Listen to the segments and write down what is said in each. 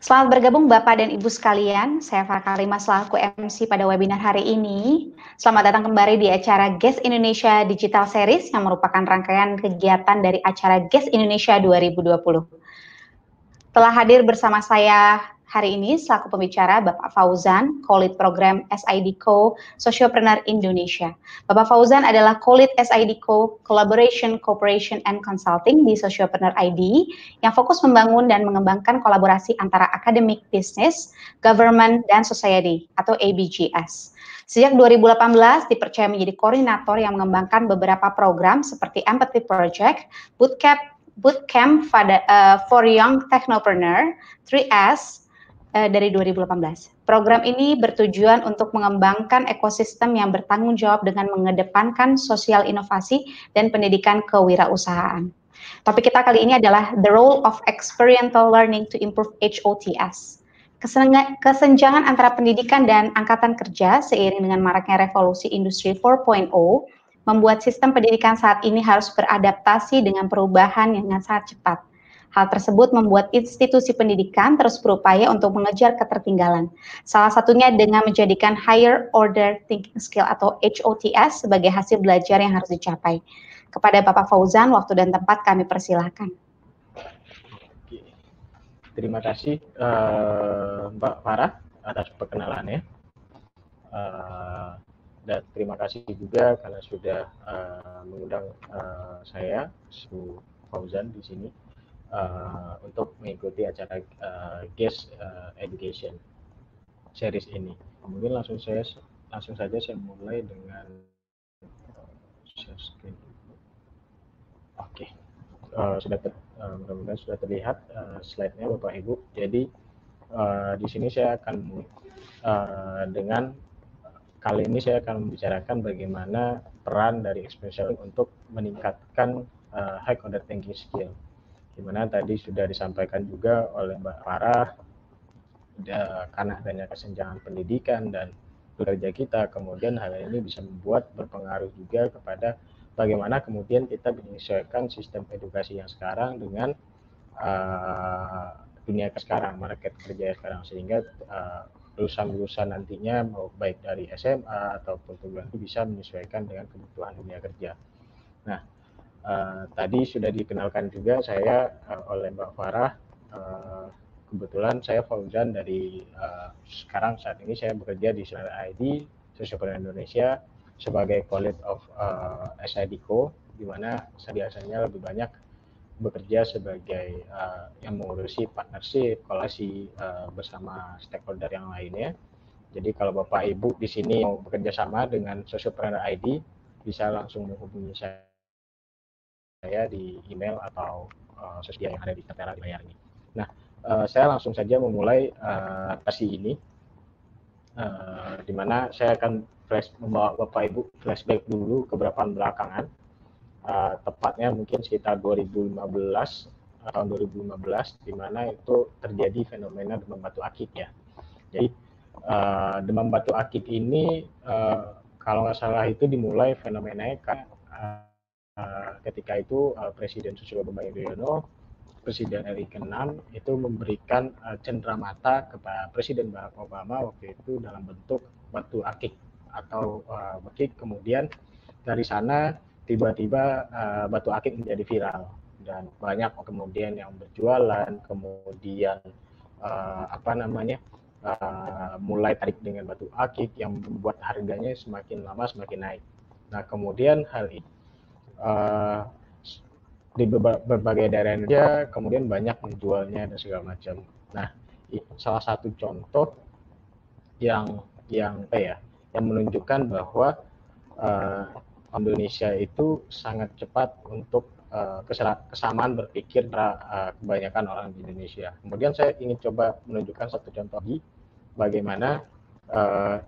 Selamat bergabung Bapak dan Ibu sekalian, saya Farah Karimah selaku MC pada webinar hari ini. Selamat datang kembali di acara GES Indonesia Digital Series yang merupakan rangkaian kegiatan dari acara GES Indonesia 2020. Telah hadir bersama saya hari ini selaku pembicara Bapak Fauzan, Co-Lead Program SIDCO Sociopreneur Indonesia. Bapak Fauzan adalah Co-Lead SIDCO Collaboration, Cooperation, and Consulting di Sociopreneur ID yang fokus membangun dan mengembangkan kolaborasi antara akademik, bisnis, government, dan society atau ABGS. Sejak 2018 dipercaya menjadi koordinator yang mengembangkan beberapa program seperti Empathy Project, Bootcamp for Young Technopreneur, 3S, dari 2018. Program ini bertujuan untuk mengembangkan ekosistem yang bertanggung jawab dengan mengedepankan sosial inovasi dan pendidikan kewirausahaan. Topik kita kali ini adalah The Role of Experiential Learning to Improve HOTS. Kesenjangan antara pendidikan dan angkatan kerja seiring dengan maraknya revolusi industri 4.0 membuat sistem pendidikan saat ini harus beradaptasi dengan perubahan yang sangat cepat. Hal tersebut membuat institusi pendidikan terus berupaya untuk mengejar ketertinggalan. Salah satunya dengan menjadikan Higher Order Thinking Skill atau HOTS sebagai hasil belajar yang harus dicapai. Kepada Bapak Fauzan, waktu dan tempat kami persilahkan. Terima kasih Mbak Farah atas perkenalannya. Dan terima kasih juga karena sudah mengundang saya, Su Fauzan di sini. Untuk mengikuti acara GES Education series ini. Mungkin langsung saja saya mulai dengan share screen. Oke, mudah-mudahan sudah terlihat slide-nya Bapak Ibu. Jadi di sini saya akan kali ini saya akan membicarakan bagaimana peran dari experiential untuk meningkatkan high order thinking skill. Dimana tadi sudah disampaikan juga oleh Mbak Farah, karena adanya kesenjangan pendidikan dan bekerja kita, kemudian hal ini bisa membuat berpengaruh juga kepada bagaimana kemudian kita menyesuaikan sistem edukasi yang sekarang dengan dunia sekarang, market kerja sekarang, sehingga lulusan-lulusan nantinya mau baik dari SMA ataupun perguruan tinggi bisa menyesuaikan dengan kebutuhan dunia kerja. Nah, tadi sudah dikenalkan juga saya oleh Mbak Farah. Kebetulan saya Fauzan dari sekarang saat ini saya bekerja di ID Sociopreneur Indonesia sebagai Co-Lead of SIDCO, di mana saya biasanya lebih banyak bekerja sebagai yang mengurusi partnership, kolaborasi bersama stakeholder yang lainnya. Jadi kalau Bapak Ibu di sini mau bekerja sama dengan Sociopreneur ID, bisa langsung menghubungi saya di email atau sosial yang ada di tertera di layar ini. Nah, saya langsung saja memulai sesi ini, di mana saya akan membawa Bapak Ibu flashback dulu ke beberapa belakangan, tepatnya mungkin sekitar 2015, tahun 2015, di mana itu terjadi fenomena demam batuk akik ya. Jadi demam batuk akik ini kalau nggak salah itu dimulai fenomenanya kan ketika itu Presiden Susilo Bambang Yudhoyono, Presiden RI ke-6 itu memberikan cenderamata kepada Presiden Barack Obama waktu itu dalam bentuk batu akik atau akik. Kemudian dari sana tiba-tiba batu akik menjadi viral dan banyak kemudian yang berjualan, kemudian mulai tarik dengan batu akik yang membuat harganya semakin lama semakin naik. Nah, kemudian hal ini di berbagai daerah Indonesia kemudian banyak menjualnya dan segala macam. Nah, salah satu contoh yang menunjukkan bahwa Indonesia itu sangat cepat untuk kesamaan berpikir kebanyakan orang di Indonesia. Kemudian saya ingin coba menunjukkan satu contoh lagi bagaimana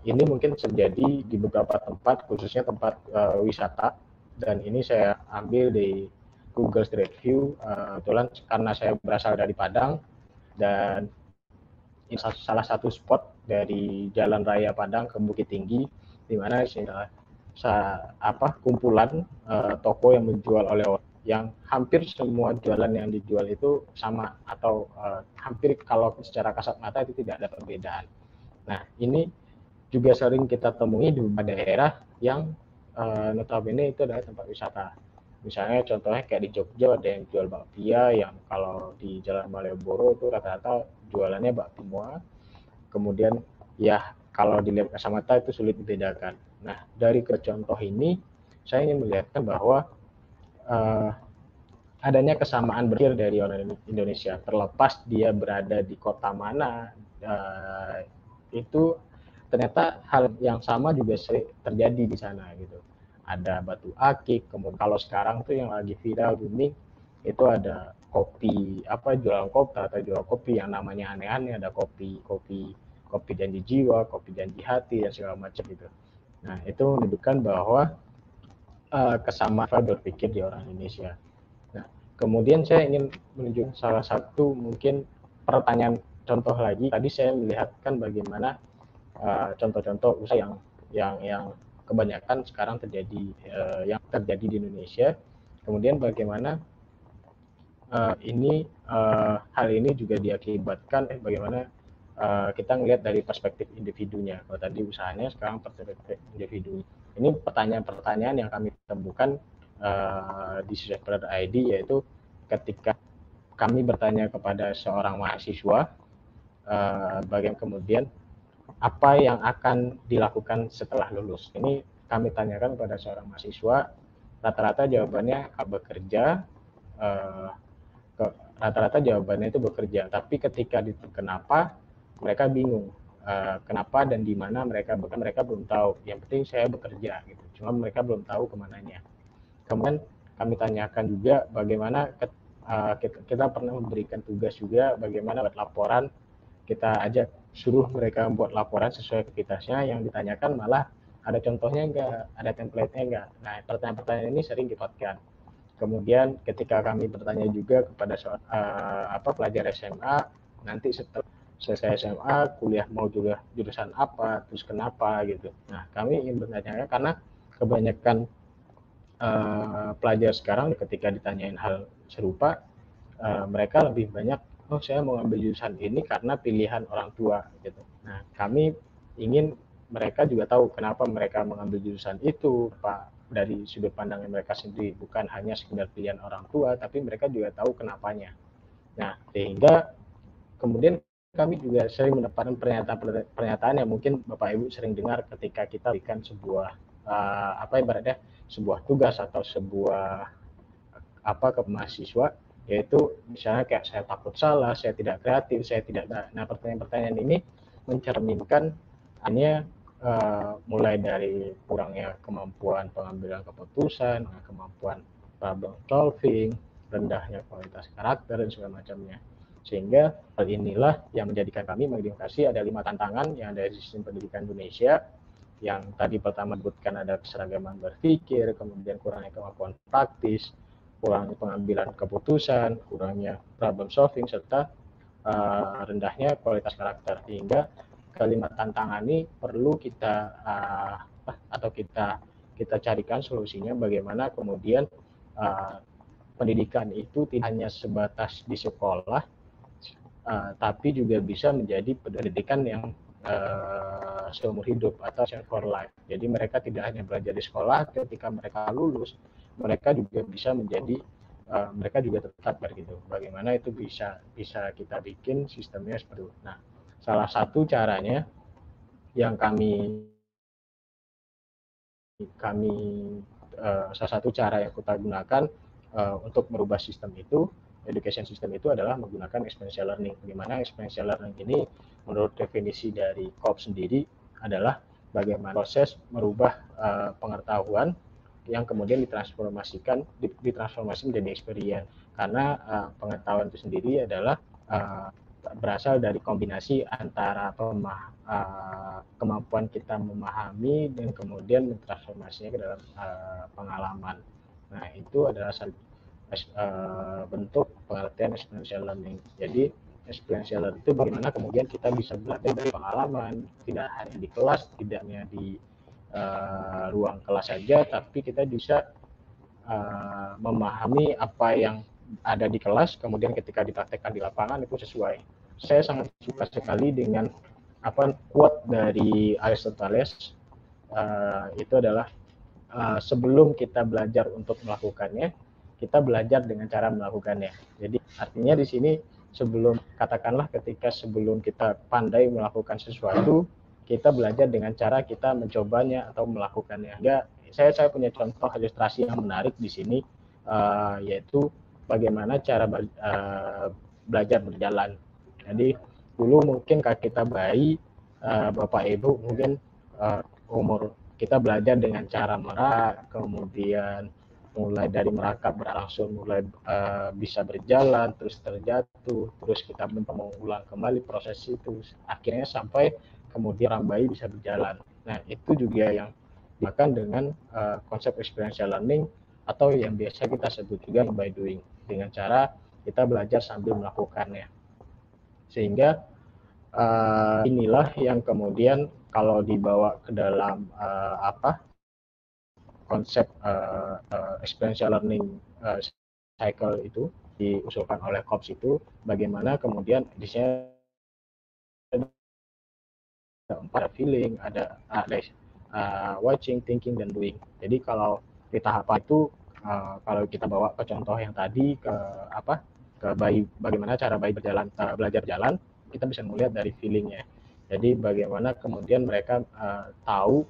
ini mungkin terjadi di beberapa tempat, khususnya tempat wisata. Dan ini saya ambil di Google Street View, kebetulan karena saya berasal dari Padang dan ini salah satu spot dari Jalan Raya Padang ke Bukit Tinggi, di mana kumpulan toko yang menjual oleh-oleh yang hampir semua jualan yang dijual itu sama, atau hampir kalau secara kasat mata itu tidak ada perbedaan. Nah, ini juga sering kita temui di beberapa daerah yang notabene itu adalah tempat wisata. Misalnya contohnya kayak di Jogja ada yang jual bakpia, yang kalau di Jalan Malioboro itu rata-rata jualannya bakpia semua. Kemudian ya kalau dilihat kacamata itu sulit dibedakan. Nah, dari contoh ini saya ingin melihatkan bahwa adanya kesamaan berpikir dari orang Indonesia, terlepas dia berada di kota mana, itu ternyata hal yang sama juga sering terjadi di sana gitu. Ada batu akik, kemudian kalau sekarang tuh yang lagi viral booming itu ada kopi, apa, jualan kopi atau jual kopi yang namanya aneh-aneh, ada kopi janji jiwa, kopi janji hati, dan segala macam gitu. Nah, itu menunjukkan bahwa kesamaan berpikir di orang Indonesia. Nah, kemudian saya ingin menunjukkan salah satu mungkin pertanyaan contoh lagi. Tadi saya melihatkan bagaimana contoh-contoh usaha yang kebanyakan sekarang terjadi, yang terjadi di Indonesia. Kemudian bagaimana hal ini juga diakibatkan bagaimana kita ngelihat dari perspektif individunya. Kalau tadi usahanya, sekarang perspektif individu. Ini pertanyaan-pertanyaan yang kami temukan di Safeguard ID, yaitu ketika kami bertanya kepada seorang mahasiswa bagian kemudian apa yang akan dilakukan setelah lulus. Ini kami tanyakan kepada seorang mahasiswa, rata-rata jawabannya bekerja, rata-rata jawabannya itu bekerja. Tapi ketika ditanya kenapa, mereka bingung. Kenapa dan di mana mereka belum tahu. Yang penting saya bekerja gitu. Cuma mereka belum tahu kemananya. Kemudian kami tanyakan juga bagaimana kita pernah memberikan tugas juga bagaimana buat laporan. Kita ajak suruh mereka membuat laporan sesuai aktivitasnya, yang ditanyakan malah ada contohnya enggak, ada template-nya enggak. Nah, pertanyaan-pertanyaan ini sering dipatkan. Kemudian ketika kami bertanya juga kepada pelajar SMA, nanti setelah selesai SMA, kuliah mau jurusan apa, terus kenapa gitu. Nah, kami ingin bertanya karena kebanyakan pelajar sekarang ketika ditanyain hal serupa, mereka lebih banyak, oh saya mau ambil jurusan ini karena pilihan orang tua gitu. Nah, kami ingin mereka juga tahu kenapa mereka mengambil jurusan itu, Pak, dari sudut pandang mereka sendiri, bukan hanya sekedar pilihan orang tua, tapi mereka juga tahu kenapanya. Nah, sehingga kemudian kami juga sering mendapatkan pernyataan yang mungkin Bapak Ibu sering dengar ketika kita berikan sebuah ibaratnya sebuah tugas atau sebuah ke mahasiswa, yaitu misalnya kayak saya takut salah, saya tidak kreatif, saya tidak. Nah, pertanyaan-pertanyaan ini mencerminkan hanya mulai dari kurangnya kemampuan pengambilan keputusan, kemampuan problem solving, rendahnya kualitas karakter dan segala macamnya. Sehingga hal inilah yang menjadikan kami mengidentifikasi ada 5 tantangan yang ada di sistem pendidikan Indonesia. Yang tadi pertama disebutkan ada keseragaman berpikir, kemudian kurangnya kemampuan praktis, kurangnya pengambilan keputusan, kurangnya problem solving, serta rendahnya kualitas karakter. Sehingga kelima tantangan ini perlu kita kita carikan solusinya bagaimana kemudian pendidikan itu tidak hanya sebatas di sekolah, tapi juga bisa menjadi pendidikan yang seumur hidup atau chance for life. Jadi mereka tidak hanya belajar di sekolah, ketika mereka lulus, mereka juga bisa menjadi mereka juga tetap begitu. Bagaimana itu bisa kita bikin sistemnya seperti itu. Nah, salah satu caranya yang salah satu cara yang kita gunakan untuk merubah sistem itu, education system itu adalah menggunakan experiential learning. Bagaimana experiential learning ini menurut definisi dari Kolb sendiri adalah bagaimana proses merubah pengetahuan yang kemudian ditransformasi menjadi experience. Karena pengetahuan itu sendiri adalah berasal dari kombinasi antara kemampuan kita memahami dan kemudian mentransformasinya ke dalam pengalaman. Nah, itu adalah bentuk pengertian experiential learning. Jadi experiential learning itu bagaimana kemudian kita bisa belajar dari pengalaman, tidak hanya di kelas, tidak hanya di ruang kelas saja, tapi kita bisa memahami apa yang ada di kelas, kemudian ketika dipraktekkan di lapangan itu sesuai. Saya sangat suka sekali dengan quote dari Aristoteles, itu adalah sebelum kita belajar untuk melakukannya, kita belajar dengan cara melakukannya. Jadi artinya di sini sebelum kita pandai melakukan sesuatu, kita belajar dengan cara kita mencobanya atau melakukannya. Ya, saya punya contoh ilustrasi yang menarik di sini, yaitu bagaimana cara belajar berjalan. Jadi dulu mungkin kita bayi, Bapak Ibu mungkin umur kita belajar dengan cara merak, kemudian mulai dari merangkak berangsur mulai bisa berjalan, terus terjatuh, terus kita mengulang kembali proses itu, akhirnya sampai kemudian orang bayi bisa berjalan. Nah, itu juga yang dimakan dengan konsep experiential learning atau yang biasa kita sebut juga by doing, dengan cara kita belajar sambil melakukannya. Sehingga inilah yang kemudian kalau dibawa ke dalam konsep experiential learning cycle itu diusulkan oleh COPS itu, bagaimana kemudian di sini ada feeling, ada watching, thinking, dan doing. Jadi kalau di tahapan itu kalau kita bawa ke contoh yang tadi ke bayi, bagaimana cara bayi berjalan, belajar jalan, kita bisa melihat dari feelingnya. Jadi bagaimana kemudian mereka tahu,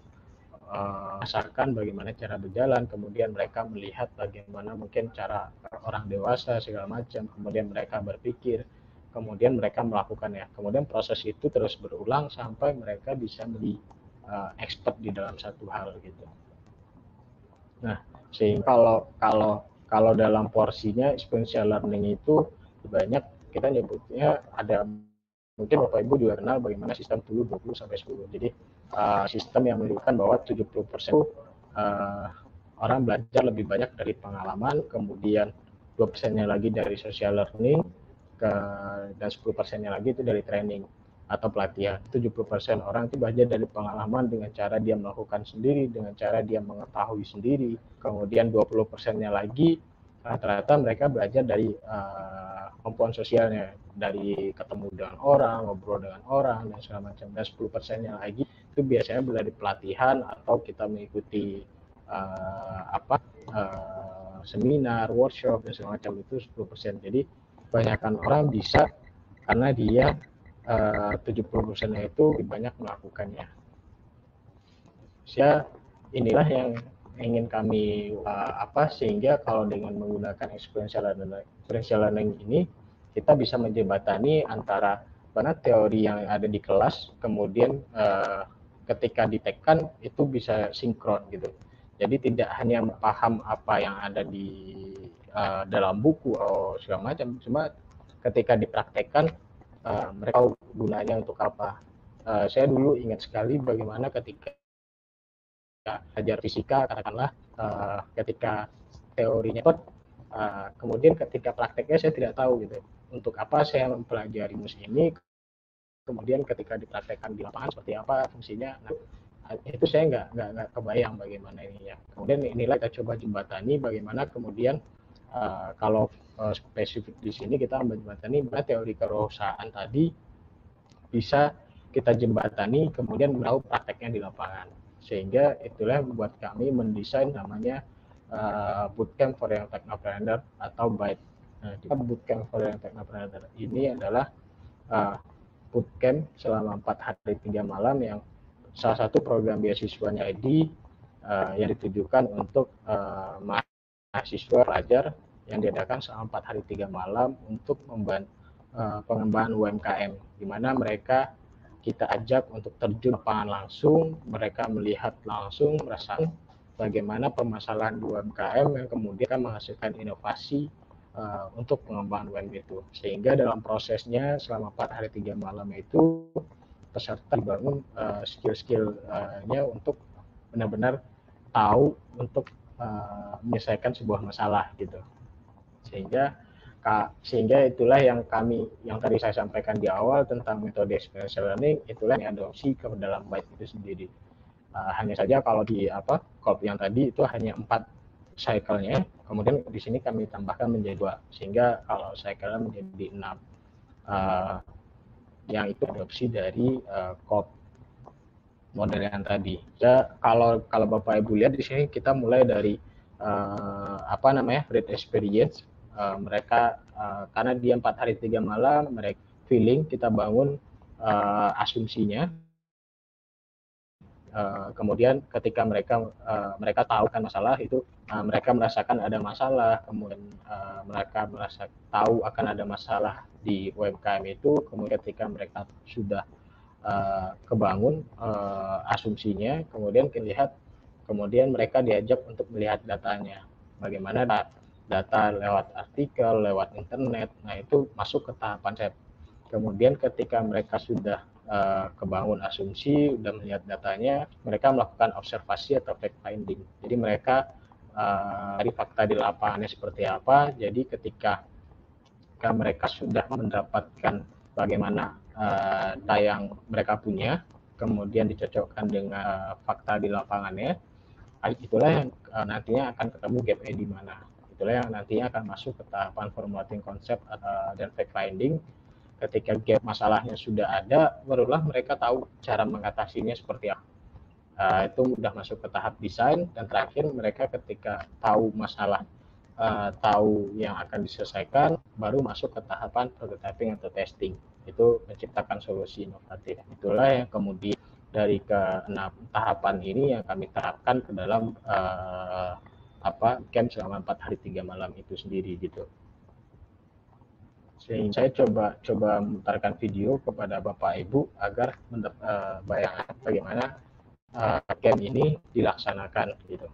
merasakan bagaimana cara berjalan, kemudian mereka melihat bagaimana mungkin cara orang dewasa segala macam, kemudian mereka berpikir, kemudian mereka melakukannya, kemudian proses itu terus berulang sampai mereka bisa menjadi expert di dalam satu hal gitu. Nah, sehingga kalau dalam porsinya experiential learning itu banyak, kita nyebutnya ada, mungkin Bapak Ibu juga kenal bagaimana sistem dulu 20 sampai 10. Jadi sistem yang menunjukkan bahwa 70% orang belajar lebih banyak dari pengalaman, kemudian 2%-nya lagi dari social learning, dan 10%-nya lagi itu dari training atau pelatihan. 70% orang itu belajar dari pengalaman dengan cara dia melakukan sendiri, dengan cara dia mengetahui sendiri. Kemudian 20%-nya lagi rata-rata mereka belajar dari kemampuan sosialnya, dari ketemu dengan orang, ngobrol dengan orang, dan segala macam. Dan 10%-nya lagi itu biasanya dari pelatihan atau kita mengikuti seminar, workshop, dan segala macam, itu 10%. Jadi kebanyakan orang bisa karena dia 70%-nya itu lebih banyak melakukannya. Inilah yang ingin kami sehingga kalau dengan menggunakan experiential learning ini, kita bisa menjembatani antara mana teori yang ada di kelas, kemudian ketika ditekan itu bisa sinkron gitu. Jadi tidak hanya paham apa yang ada di dalam buku atau segala macam, cuma ketika dipraktekkan mereka gunanya untuk apa. Saya dulu ingat sekali bagaimana ketika belajar fisika, katakanlah ketika teorinya kemudian ketika prakteknya saya tidak tahu gitu, untuk apa saya mempelajari rumus ini, kemudian ketika dipraktekkan di lapangan seperti apa fungsinya. Nah, itu saya nggak kebayang bagaimana ini ya. Kemudian inilah kita coba jembatani bagaimana kemudian kalau spesifik di sini kita menjembatani bahwa teori kewirausahaan tadi bisa kita jembatani kemudian melalui prakteknya di lapangan. Sehingga itulah yang membuat kami mendesain namanya Bootcamp for Young Technopreneur atau BYTE. Nah, Bootcamp for Young Technopreneur ini adalah bootcamp selama 4 hari 3 malam yang salah satu program beasiswanya ID yang ditujukan untuk mahasiswa pelajar yang diadakan selama 4 hari 3 malam untuk membantu pengembangan UMKM, di mana mereka kita ajak untuk terjun lapangan langsung, mereka melihat langsung, merasakan bagaimana permasalahan UMKM yang kemudian menghasilkan inovasi untuk pengembangan UMKM itu. Sehingga dalam prosesnya selama 4 hari 3 malam itu peserta dibangun skill-skillnya untuk benar-benar tahu untuk menyelesaikan sebuah masalah gitu. Sehingga itulah yang tadi saya sampaikan di awal tentang metode experiential learning, itulah yang adopsi ke dalam BYTE itu sendiri. Hanya saja kalau di COP yang tadi itu hanya 4 cycle-nya, kemudian di sini kami tambahkan menjadi 2, sehingga kalau cycle-nya menjadi 6. Yang itu adopsi dari code model yang tadi. Ya, kalau Bapak Ibu lihat di sini kita mulai dari read experience. Mereka karena dia 4 hari 3 malam, mereka feeling, kita bangun asumsinya. Kemudian ketika mereka tahu kan masalah itu, mereka merasakan ada masalah, kemudian mereka merasa tahu akan ada masalah di UMKM itu, kemudian ketika mereka sudah kebangun asumsinya, kemudian mereka diajak untuk melihat datanya, bagaimana data lewat artikel, lewat internet. Nah, itu masuk ke tahapan set. Kemudian ketika mereka sudah kebangun asumsi, sudah melihat datanya, mereka melakukan observasi atau fact finding. Jadi mereka dari fakta di lapangannya seperti apa. Jadi ketika mereka sudah mendapatkan bagaimana data yang mereka punya, kemudian dicocokkan dengan fakta di lapangannya, itulah yang nantinya akan ketemu gap-nya di mana. Itulah yang nantinya akan masuk ke tahapan formulating konsep dan fact finding. Ketika gap masalahnya sudah ada, barulah mereka tahu cara mengatasinya seperti apa. Itu sudah masuk ke tahap desain, dan terakhir mereka ketika tahu masalah, tahu yang akan diselesaikan, baru masuk ke tahapan prototyping atau testing. Itu menciptakan solusi inovatif. Itulah yang kemudian dari ke-6 tahapan ini yang kami terapkan ke dalam camp selama 4 hari 3 malam itu sendiri gitu. Sehingga saya coba memutarkan video kepada Bapak Ibu agar bayangkan bagaimana camp ini dilaksanakan gitu.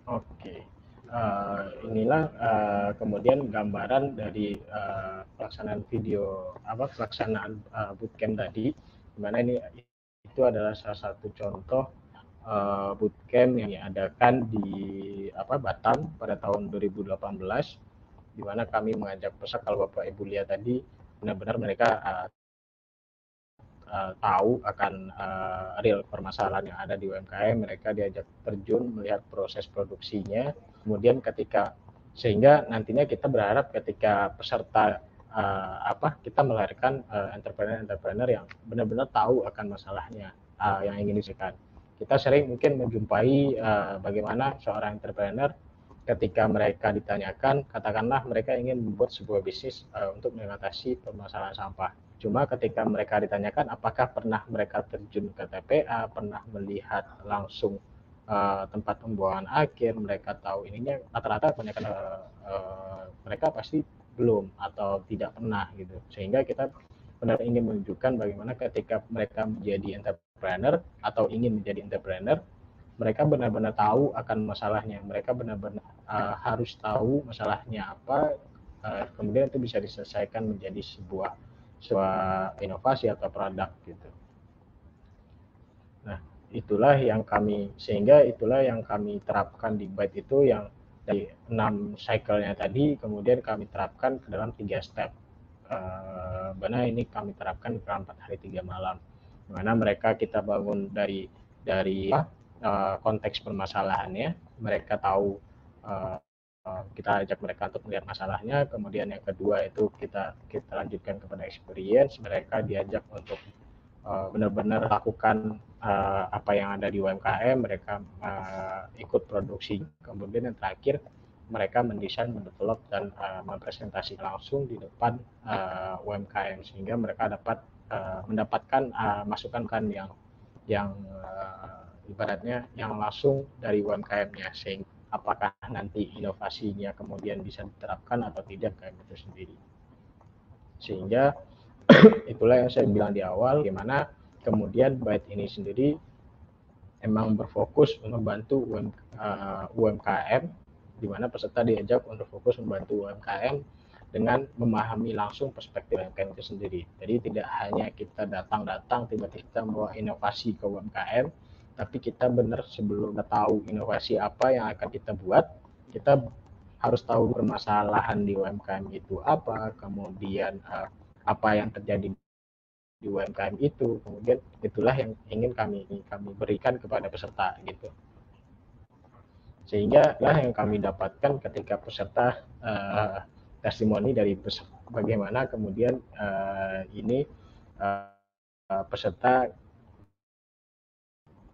Oke, inilah kemudian gambaran dari pelaksanaan bootcamp tadi, di mana itu adalah salah satu contoh bootcamp yang diadakan di Batam pada tahun 2018, di mana kami mengajak peserta, kalau Bapak Ibu lihat tadi, benar-benar mereka tahu akan real permasalahan yang ada di UMKM. Mereka diajak terjun melihat proses produksinya, kemudian sehingga nantinya kita berharap ketika peserta kita melahirkan entrepreneur yang benar-benar tahu akan masalahnya yang ingin diselesaikan. Kita sering mungkin menjumpai bagaimana seorang entrepreneur ketika mereka ditanyakan, katakanlah mereka ingin membuat sebuah bisnis untuk mengatasi permasalahan sampah. Cuma ketika mereka ditanyakan apakah pernah mereka terjun ke TPA, pernah melihat langsung tempat pembuangan akhir, mereka tahu ininya, rata-rata kebanyakan mereka pasti belum atau tidak pernah gitu. Sehingga kita benar ingin menunjukkan bagaimana ketika mereka menjadi entrepreneur atau ingin menjadi entrepreneur, mereka benar-benar tahu akan masalahnya, mereka benar-benar harus tahu masalahnya apa, kemudian itu bisa diselesaikan menjadi sebuah inovasi atau produk gitu. Nah, itulah yang kami terapkan di Byte itu, yang dari 6 cycle-nya tadi, kemudian kami terapkan ke dalam 3 step. Mana ini kami terapkan dalam 4 hari 3 malam. Mana mereka kita bangun dari konteks permasalahannya, mereka tahu, kita ajak mereka untuk melihat masalahnya. Kemudian yang kedua itu kita lanjutkan kepada experience, mereka diajak untuk benar-benar lakukan apa yang ada di UMKM, mereka ikut produksi. Kemudian yang terakhir mereka mendesain, mendevelop dan mempresentasikan langsung di depan UMKM sehingga mereka dapat mendapatkan masukan kan yang ibaratnya yang langsung dari UMKM-nya, sehingga apakah nanti inovasinya kemudian bisa diterapkan atau tidak kayak gitu sendiri. Sehingga itulah yang saya bilang di awal, gimana kemudian BITE ini sendiri emang berfokus membantu UMKM, di mana peserta diajak untuk fokus membantu UMKM dengan memahami langsung perspektif UMKM itu sendiri. Jadi tidak hanya kita datang tiba-tiba membawa inovasi ke UMKM, tapi kita benar sebelum kita tahu inovasi apa yang akan kita buat, kita harus tahu permasalahan di UMKM itu apa, kemudian apa yang terjadi di UMKM itu, kemudian itulah yang ingin kami berikan kepada peserta gitu. Sehingga lah yang kami dapatkan ketika peserta testimoni dari peserta, bagaimana kemudian ini peserta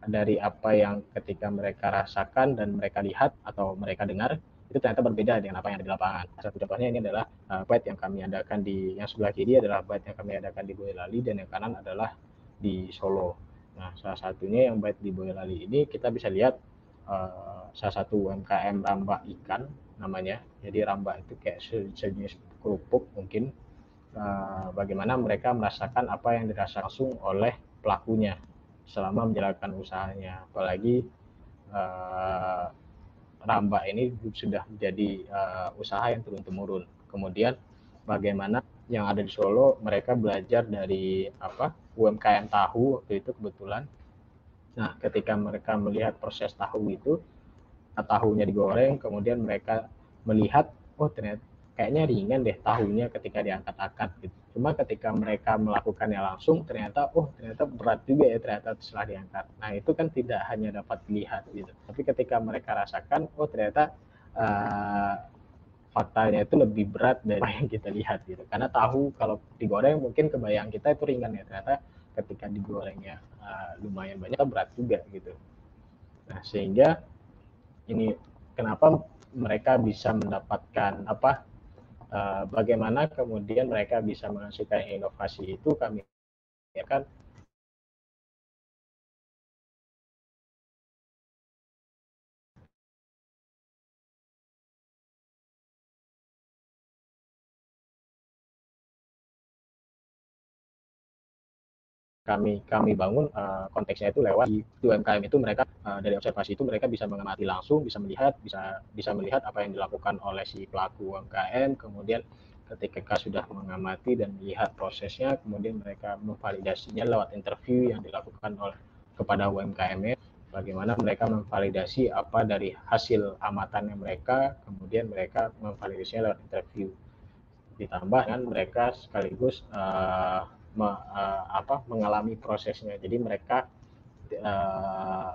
dari apa yang ketika mereka rasakan dan mereka lihat atau mereka dengar itu ternyata berbeda dengan apa yang ada di lapangan. Satu contohnya ini adalah BITE yang kami adakan di yang sebelah kiri adalah BITE yang kami adakan di Boyolali dan yang kanan adalah di Solo. Nah, salah satunya yang BITE di Boyolali ini kita bisa lihat salah satu UMKM rambak ikan namanya. Jadi rambak itu kayak sejenis kerupuk mungkin. Bagaimana mereka merasakan apa yang dirasakan langsung oleh pelakunya selama menjalankan usahanya. Apalagi rambak ini sudah menjadi usaha yang turun-temurun. Kemudian bagaimana yang ada di Solo, mereka belajar dari UMKM tahu waktu itu kebetulan. Nah, ketika mereka melihat proses tahu itu, tahunya digoreng, kemudian mereka melihat, oh ternyata kayaknya ringan deh tahunya ketika diangkat-angkat gitu. Cuma ketika mereka melakukannya langsung, ternyata berat juga ya ternyata setelah diangkat. Nah itu kan tidak hanya dapat dilihat gitu, tapi ketika mereka rasakan, oh ternyata faktanya itu lebih berat dari apa yang kita lihat gitu. Karena tahu kalau digoreng mungkin kebayang kita itu ringan ya, ternyata ketika digorengnya lumayan banyak berat juga gitu. Nah sehingga ini kenapa mereka bisa mendapatkan bagaimana kemudian mereka bisa menghasilkan inovasi itu, kami kan kami bangun konteksnya itu lewat di UMKM itu mereka dari observasi itu mereka bisa mengamati langsung, bisa melihat apa yang dilakukan oleh si pelaku UMKM, kemudian ketika sudah mengamati dan melihat prosesnya, kemudian mereka memvalidasinya lewat interview yang dilakukan kepada UMKM-nya, bagaimana mereka memvalidasi apa dari hasil amatannya mereka, kemudian mereka memvalidasinya lewat interview, ditambah dengan mereka sekaligus mengalami prosesnya. Jadi mereka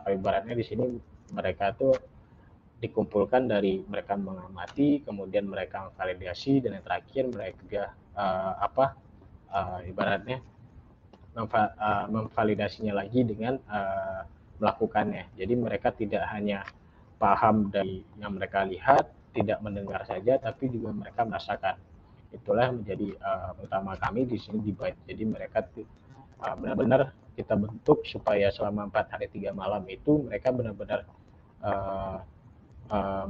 ibaratnya di sini mereka tuh dikumpulkan dari mereka mengamati, kemudian mereka memvalidasi, dan yang terakhir mereka ibaratnya memvalidasinya lagi dengan melakukannya. Jadi mereka tidak hanya paham dari yang mereka lihat, tidak mendengar saja, tapi juga mereka merasakan. Itulah menjadi utama kami di sini di BITE. Jadi mereka benar-benar kita bentuk supaya selama 4 hari 3 malam itu mereka benar-benar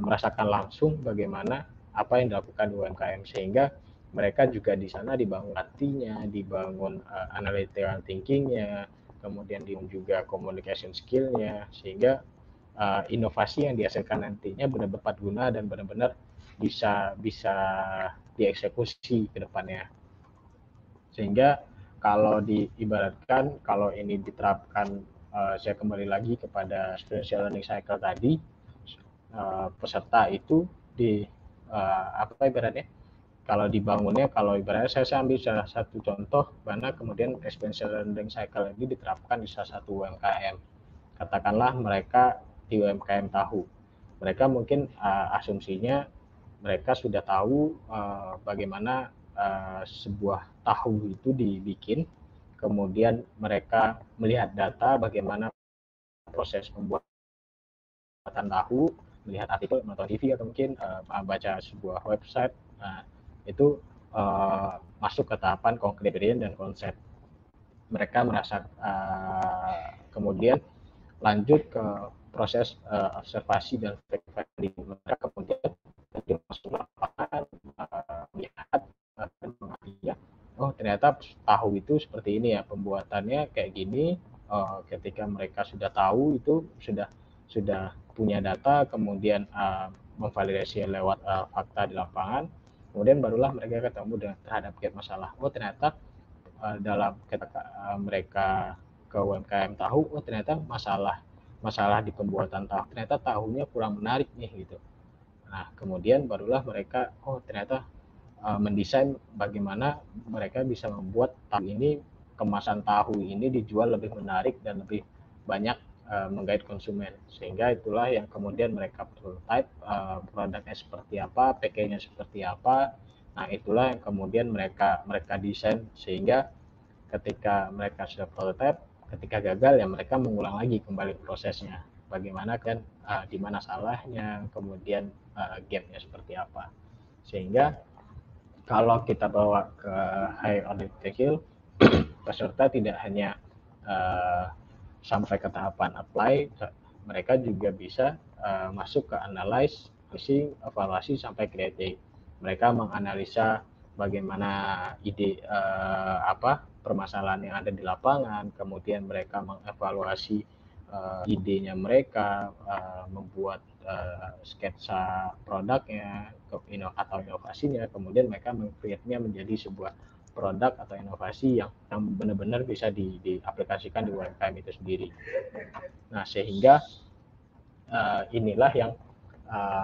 merasakan langsung bagaimana apa yang dilakukan UMKM, sehingga mereka juga di sana dibangun hatinya, dibangun analytical thinkingnya, kemudian juga communication skillnya, sehingga inovasi yang dihasilkan nantinya benar-benar tepat guna dan benar-benar bisa dieksekusi ke depannya. Sehingga kalau diibaratkan, kalau ini diterapkan, saya kembali lagi kepada experiential learning cycle tadi, peserta itu ibaratnya kalau dibangunnya, kalau ibaratnya saya ambil salah satu contoh mana kemudian exponential learning cycle ini diterapkan di salah satu UMKM. Katakanlah mereka di UMKM tahu, mereka mungkin asumsinya mereka sudah tahu bagaimana sebuah tahu itu dibikin, kemudian mereka melihat data bagaimana proses pembuatan tahu, melihat artikel, menonton TV, atau mungkin baca sebuah website. Nah, itu masuk ke tahapan concrete dan konsep. Mereka merasa kemudian lanjut ke proses observasi dan finding. Mereka kemudian masuk lapangan, melihat dan mengerti, oh ternyata tahu itu seperti ini ya, pembuatannya kayak gini. Ketika mereka sudah tahu itu, sudah punya data, kemudian memvalidasi lewat fakta di lapangan, kemudian barulah mereka ketemu dengan terhadap masalah. Oh ternyata dalam mereka ke UMKM tahu, oh ternyata masalah di pembuatan tahu, ternyata tahunya kurang menarik nih gitu. Nah kemudian barulah mereka, oh ternyata mendesain bagaimana mereka bisa membuat tahu ini, kemasan tahu ini dijual lebih menarik dan lebih banyak menggait konsumen, sehingga itulah yang kemudian mereka prototype produknya seperti apa, packagingnya seperti apa. Nah itulah yang kemudian mereka desain, sehingga ketika mereka sudah prototype, ketika gagal ya mereka mengulang lagi kembali prosesnya, bagaimana kan di mana salahnya, kemudian gapnya seperti apa. Sehingga kalau kita bawa ke high order detail, peserta tidak hanya sampai ke tahapan apply, mereka juga bisa masuk ke analyze, evaluasi sampai create. Mereka menganalisa bagaimana ide permasalahan yang ada di lapangan, kemudian mereka mengevaluasi idenya mereka, membuat sketsa produknya atau inovasinya, kemudian mereka meng-create-nya menjadi sebuah produk atau inovasi yang benar-benar bisa diaplikasikan di UMKM itu sendiri. Nah, sehingga inilah yang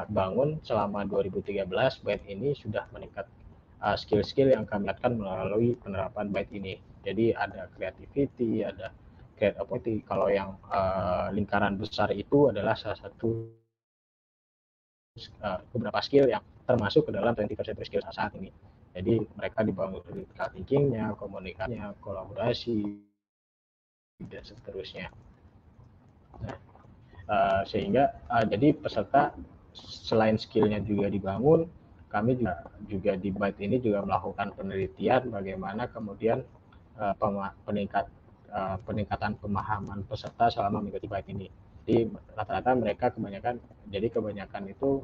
bangun selama 2013. Byte ini sudah meningkat skill-skill yang kami lakukan melalui penerapan Byte ini. Jadi ada creativity, ada create opportunity. Kalau yang lingkaran besar itu adalah salah satu beberapa skill yang termasuk ke dalam 20% skill saat ini. Jadi mereka dibangun critical thinking-nya, komunikasinya, kolaborasi, dan seterusnya. Nah, sehingga jadi peserta selain skillnya juga dibangun, kami juga di Byte ini juga melakukan penelitian bagaimana kemudian peningkatan pemahaman peserta selama mengikuti Byte ini. Jadi rata-rata mereka kebanyakan itu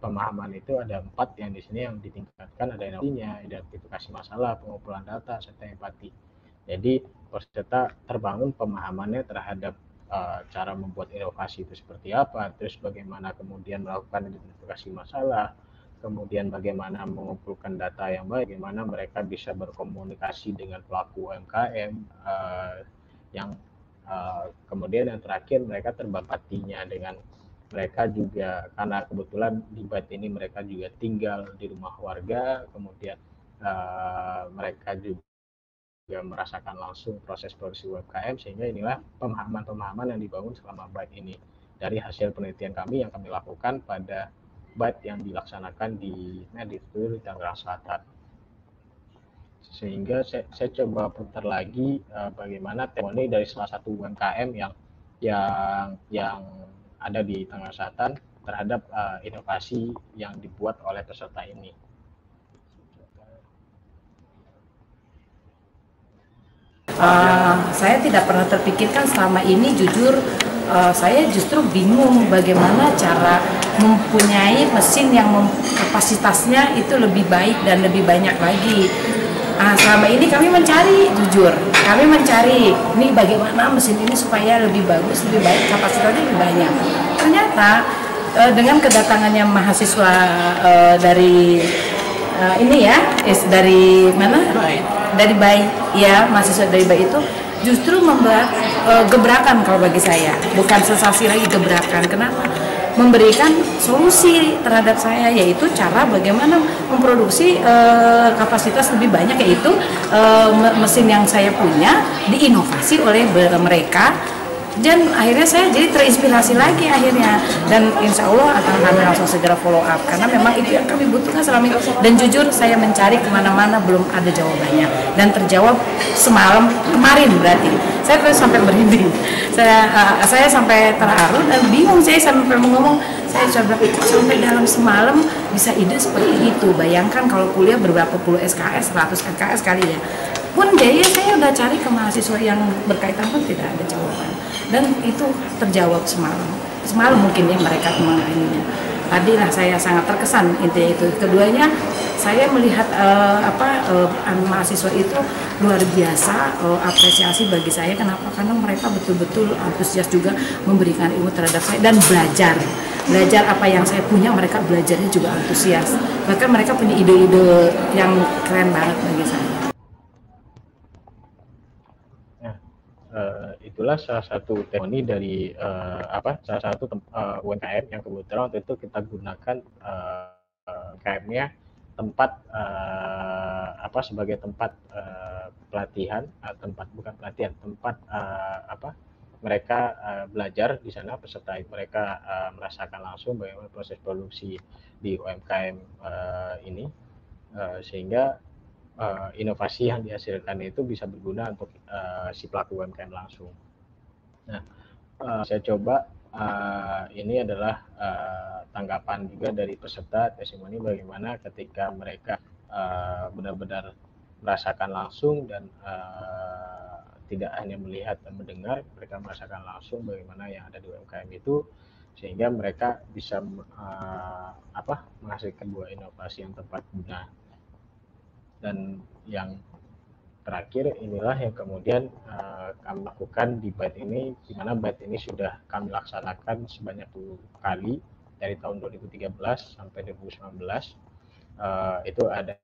pemahaman itu ada 4 yang di sini yang ditingkatkan, ada inovasinya, identifikasi masalah, pengumpulan data, serta empati. Jadi peserta terbangun pemahamannya terhadap cara membuat inovasi itu seperti apa, terus bagaimana kemudian melakukan identifikasi masalah, kemudian bagaimana mengumpulkan data yang baik, bagaimana mereka bisa berkomunikasi dengan pelaku UMKM, kemudian yang terakhir mereka terbapatinya dengan mereka juga, karena kebetulan di Byte ini mereka juga tinggal di rumah warga, kemudian mereka juga merasakan langsung proses produksi UMKM, sehingga inilah pemahaman-pemahaman yang dibangun selama Byte ini dari hasil penelitian kami yang kami lakukan pada Byte yang dilaksanakan di Tangerang Selatan. Sehingga saya coba putar lagi bagaimana testimoni dari salah satu UMKM yang ada di Tangerang Selatan terhadap inovasi yang dibuat oleh peserta ini. Saya tidak pernah terpikirkan selama ini, jujur saya justru bingung bagaimana cara mempunyai mesin yang kapasitasnya itu lebih baik dan lebih banyak lagi. Selama ini kami mencari, jujur kami mencari ini bagaimana mesin ini supaya lebih bagus, lebih baik, kapasitasnya lebih banyak. Ternyata dengan kedatangannya mahasiswa dari ini ya, dari mana? Dari Byte, ya, mahasiswa dari Byte itu justru membuat gebrakan kalau bagi saya, bukan sensasi lagi, gebrakan. Kenapa? memberikan solusi terhadap saya, yaitu cara bagaimana memproduksi kapasitas lebih banyak, yaitu mesin yang saya punya diinovasi oleh mereka. Dan akhirnya saya jadi terinspirasi lagi akhirnya, dan insya Allah akan kami langsung segera follow up karena memang itu yang kami butuhkan selama ini. Dan jujur saya mencari kemana-mana belum ada jawabannya, dan terjawab kemarin berarti saya terus sampai berhenti, saya sampai terharu dan bingung, saya sampai ngomong, saya coba sampai dalam semalam bisa ide seperti itu. Bayangkan kalau kuliah berberapa puluh SKS, 100 SKS kali ya pun, jadi saya udah cari ke mahasiswa yang berkaitan pun tidak ada jawaban, dan itu terjawab semalam mungkin ya mereka ininya. Tadilah saya sangat terkesan intinya itu. Keduanya saya melihat mahasiswa itu luar biasa, apresiasi bagi saya. Kenapa? Karena mereka betul-betul antusias juga memberikan ilmu terhadap saya dan belajar apa yang saya punya. Mereka belajarnya juga antusias, bahkan mereka punya ide-ide yang keren banget bagi saya. Itulah salah satu testimoni dari salah satu UMKM yang kebetulan waktu itu kita gunakan UMKM-nya tempat sebagai tempat pelatihan, tempat mereka belajar di sana. Peserta mereka merasakan langsung bagaimana proses produksi di UMKM ini, sehingga inovasi yang dihasilkan itu bisa berguna untuk si pelaku UMKM langsung. Nah, saya coba ini adalah tanggapan juga dari peserta testimoni bagaimana ketika mereka benar-benar merasakan langsung dan tidak hanya melihat dan mendengar, mereka merasakan langsung bagaimana yang ada di UMKM itu, sehingga mereka bisa menghasilkan buah inovasi yang tepat guna. Dan yang terakhir inilah yang kemudian kami lakukan di BITE ini, di mana BITE ini sudah kami laksanakan sebanyak 2 kali dari tahun 2013 sampai 2019. Itu ada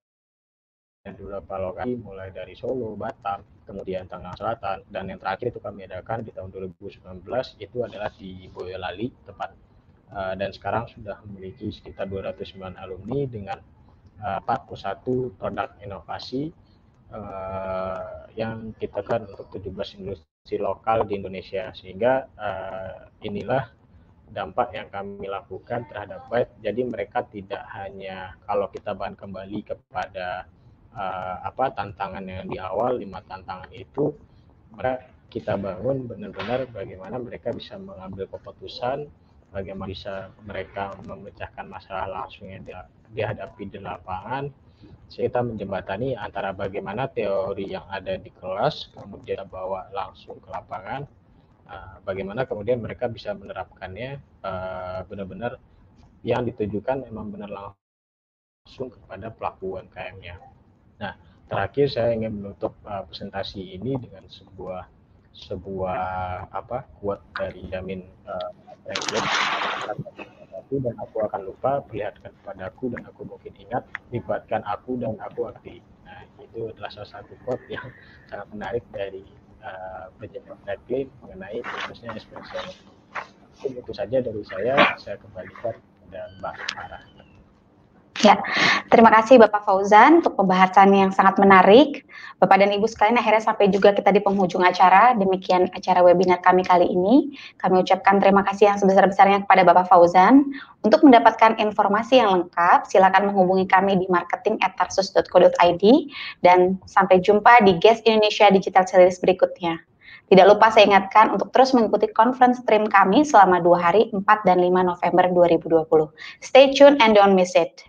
beberapa lokasi mulai dari Solo, Batam, kemudian Tangerang Selatan, dan yang terakhir itu kami adakan di tahun 2019 itu adalah di Boyolali tepat. Dan sekarang sudah memiliki sekitar 209 alumni dengan 41 produk inovasi yang kita kan untuk 17 industri lokal di Indonesia, sehingga inilah dampak yang kami lakukan terhadap BITE. Jadi mereka tidak hanya, kalau kita bahkan kembali kepada tantangan yang di awal, 5 tantangan itu, kita bangun benar-benar bagaimana mereka bisa mengambil keputusan, bagaimana bisa mereka memecahkan masalah langsung yang dihadapi di lapangan. Kita menjembatani antara bagaimana teori yang ada di kelas kemudian bawa langsung ke lapangan, bagaimana kemudian mereka bisa menerapkannya benar-benar yang ditujukan memang benar langsung kepada pelaku UMKM-nya. Nah, terakhir saya ingin menutup presentasi ini dengan sebuah quote dari Benjamin Franklin. Dan aku akan lupa, perlihatkan kepadaku dan aku mungkin ingat, libatkan aku dan aku aktif. Nah, itu adalah salah satu quote yang sangat menarik dari Benjamin Franklin mengenai khususnya espresso. Itu saja dari saya kembalikan kepada Mbak Farah. Ya, terima kasih Bapak Fauzan untuk pembahasan yang sangat menarik. Bapak dan Ibu sekalian, akhirnya sampai juga kita di penghujung acara. Demikian acara webinar kami kali ini. Kami ucapkan terima kasih yang sebesar-besarnya kepada Bapak Fauzan. Untuk mendapatkan informasi yang lengkap, silakan menghubungi kami di marketing@tarsus.co.id, dan sampai jumpa di GES Indonesia Digital Series berikutnya. Tidak lupa saya ingatkan untuk terus mengikuti conference stream kami selama 2 hari, 4 dan 5 November 2020. Stay tuned and don't miss it.